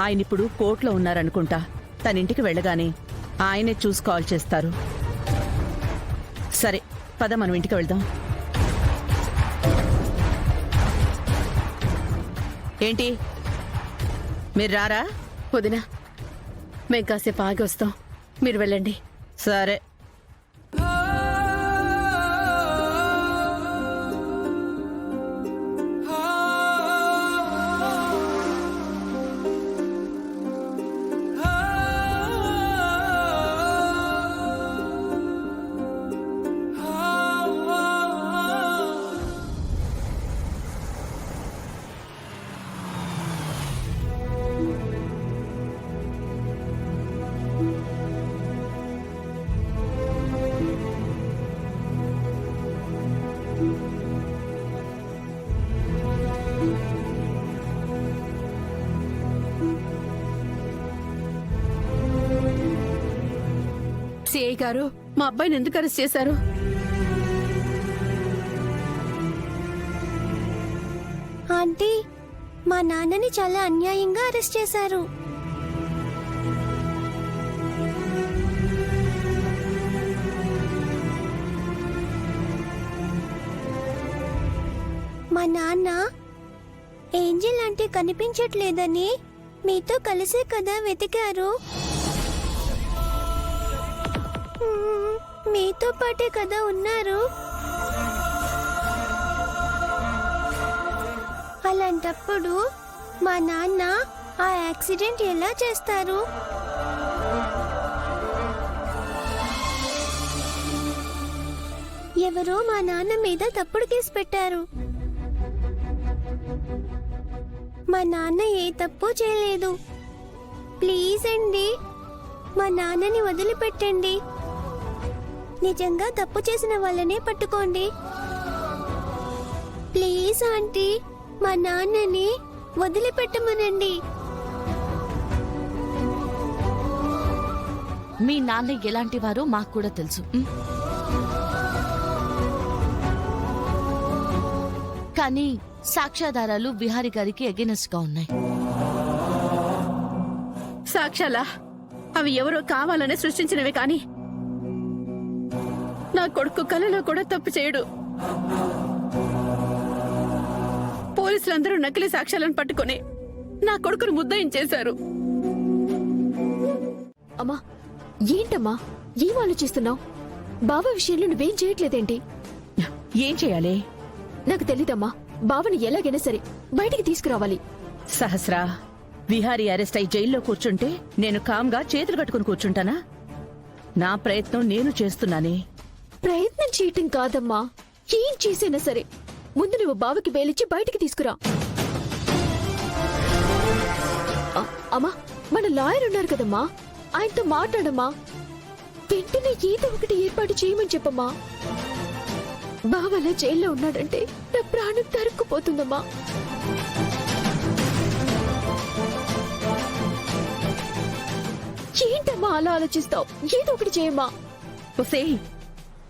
ఆయనిప్పుడు కోర్టులో ఉన్నారనుకుంటా. తనింటికి వెళ్ళగానే ఆయనే చూసి కాల్ చేస్తారు. సరే పద, మనం ఇంటికి వెళ్దాం. ఏంటి మీరు రారా? వదినా, మేం కాసేపు ఆగి వస్తాం, మీరు వెళ్ళండి. సరే. సిఐ గారు, మా అబ్బాయిని ఎందుకు అరెస్ట్ చేశారు? ఆంటీ, మా నాన్నని చాలా అన్యాయంగా అరెస్ట్ చేశారు. మా నాన్న ఏంజెల్ అంటే కనిపించట్లేదని మీతో కలిసే కదా వెతికారు. మీతో పాటే కదా ఉన్నారు. అలాంటప్పుడు మా నాన్న ఆ యాక్సిడెంట్ ఎలా చేస్తారు? ఎవరో మా నాన్న మీద తప్పుడు కేసు పెట్టారు. మా నాన్న ఏ తప్పు చేయలేదు. ప్లీజ్ అండి, మా నాన్నని వదిలిపెట్టండి. నిజంగా తప్పు చేసిన వాళ్ళనే పట్టుకోండి. ప్లీజ్ ఆంటీ, మా నాన్నని వదిలిపెట్టమనండి. మీ నాన్న ఎలాంటి వారో మాకు కూడా తెలుసు. కానీ సాక్ష్యాధారాలు విహారీ గారికి అగెనెస్ట్ గా ఉన్నాయి. సాక్ష్యాలా? అవి ఎవరో కావాలనే సృష్టించినవే కాని నా కొడుకు కలలో కూడా తప్పు చేయడు. పోలీసులందరూ నకిలీ సాక్ష్యాలను పట్టుకుని నా కొడుకును ముద్దాయించేశారు. అమ్మా, ఏంటమ్మా ఏం ఆలోచిస్తున్నావు? బావ విషయంలో నువ్వేం చేయట్లేదేంటి? ఏం చేయాలి? నాకు తెలీదమ్మా. బావని ఎలాగైనా సరే బయటికి తీసుకురావాలి. సహస్రా, విహారీ అరెస్ట్ అయి జైల్లో కూర్చుంటే నేను కామ్గా చేతులు కట్టుకుని కూర్చుంటానా? నా ప్రయత్నం నేను చేస్తున్నానే. ప్రయత్నం చేయటం కాదమ్మా, ఏం చేసైనా సరే ముందు నువ్వు బావకి బెయిలిచ్చి బయటికి తీసుకురా. అమ్మా, మన లాయర్ ఉన్నారు కదమ్మా, ఆయనతో మాట్లాడమ్మా. వెంటనే ఏదో ఒకటి ఏర్పాటు చేయమని చెప్పమ్మా. బావలా జైల్లో ఉన్నాడంటే నా ప్రాణం తరుక్కుపోతుందమ్మా. ఏంటమ్మా అలా ఆలోచిస్తావు? ఏదో ఒకటి చేయమ్మా. ఒసే,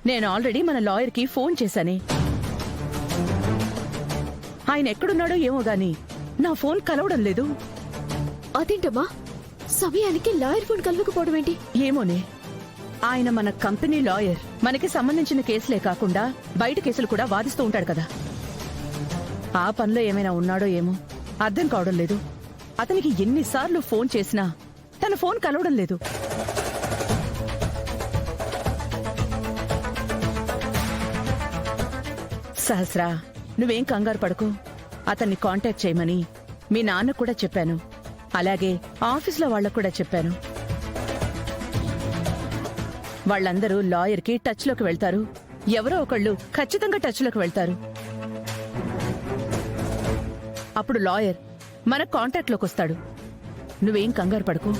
నేను ఆల్రెడీ మన లాయర్కి ఫోన్ చేశానే. ఆయన ఎక్కడున్నాడో ఏమో గాని నా ఫోన్ కలవడం లేదు. అదేంటమ్మా, సమయానికి లాయర్ ఫోన్ కలవకపోవడం ఏంటి? ఏమోనే, ఆయన మన కంపెనీ లాయర్. మనకి సంబంధించిన కేసులే కాకుండా బయట కేసులు కూడా వాదిస్తూ ఉంటాడు కదా. ఆ పనిలో ఏమైనా ఉన్నాడో ఏమో అర్థం కావడం లేదు. అతనికి ఎన్నిసార్లు ఫోన్ చేసినా తన ఫోన్ కలవడం లేదు. సహస్రా, నువ్వేం కంగారు పడకు. అతన్ని కాంటాక్ట్ చేయమని మీ నాన్న కూడా చెప్పాను. అలాగే ఆఫీసులో వాళ్ళకు కూడా చెప్పాను. వాళ్ళందరూ లాయర్కి టచ్లోకి వెళ్తారు. ఎవరో ఒకళ్ళు ఖచ్చితంగా టచ్లోకి వెళ్తారు. అప్పుడు లాయర్ మన కాంటాక్ట్లోకి వస్తాడు. నువ్వేం కంగారు పడకు.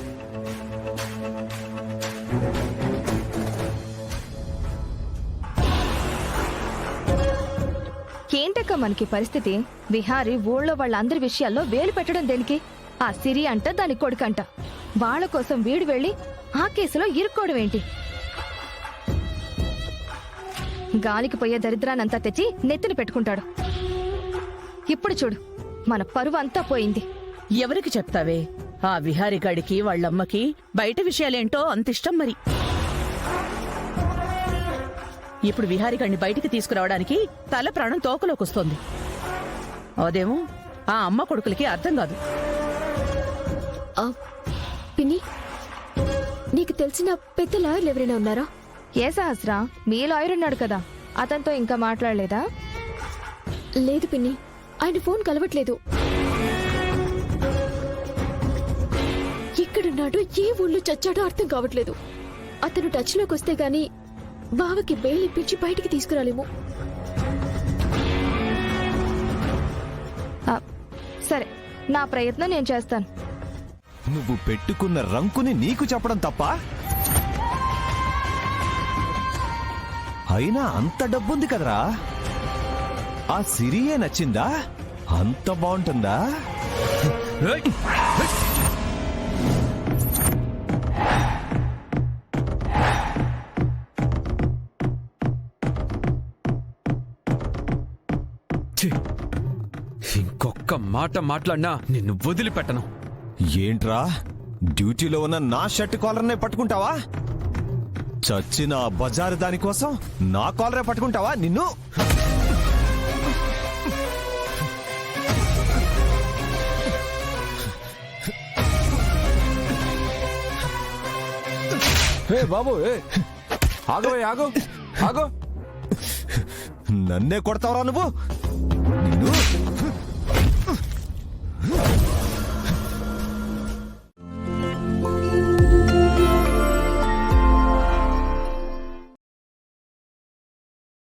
ఏంటక్క మనకి పరిస్థితి? విహారీ ఊళ్ళో వాళ్ళందరి విషయాల్లో వేలు పెట్టడం దేనికి? ఆ సిరి అంట, దాని కొడుకంట. వాళ్ళ కోసం వీడు వెళ్లి ఆ కేసులో ఇరుక్కోవడం ఏంటి? గాలికి పోయే దరిద్రానంతా తెచ్చి నెత్తిన పెట్టుకుంటాడు. ఇప్పుడు చూడు, మన పరువు అంతా పోయింది. ఎవరికి చెప్తావే? ఆ విహారీ గాడికి వాళ్ళమ్మకి బయట విషయాలేంటో అంత ఇష్టం మరి. ఇప్పుడు విహారీ గాడిని బయటికి తీసుకురావడానికి తల ప్రాణం తోకలోకొస్తోంది. అదేమో ఆ అమ్మ కొడుకులకి అర్థం కాదు. ఆ, పిన్ని నీకు తెలిసిన పెద్ద లాయర్లు ఎవరైనా ఉన్నారా? ఏ సహస్ర, మీ లాయర్ ఉన్నాడు కదా, అతనితో ఇంకా మాట్లాడలేదా? లేదు పిన్ని, ఆయన ఫోన్ కలవట్లేదు. ఎక్కడున్నాడో ఏ ఊళ్ళో చచ్చాడో అర్థం కావట్లేదు. అతను టచ్ లోకి వస్తే గాని బావకి బెయిల్ ఇప్పించి బయటికి తీసుకురాలేము. ఆ, సరే, నా ప్రయత్నం నేను చేస్తాను. నువ్వు పెట్టుకున్న రంకుని నీకు చెప్పడం తప్ప? అయినా అంత డబ్బుంది కదరా, ఆ సిరియే నచ్చిందా? అంత బాగుంటుందా? ఛీ! ఇంకొక్క మాట మాట్లాడినా నిన్ను వదిలిపెట్టను. ఏంట్రా, డ్యూటీలో ఉన్న నా షర్ట్ కాలర్నే పట్టుకుంటావా? చచ్చిన ఆ బజారు దానికోసం నా కాలరే పట్టుకుంటావా నిన్ను? హే బాబు, ఆగవే, ఆగు, ఆగు. నన్నే కొడతావరా నువ్వు? నిన్ను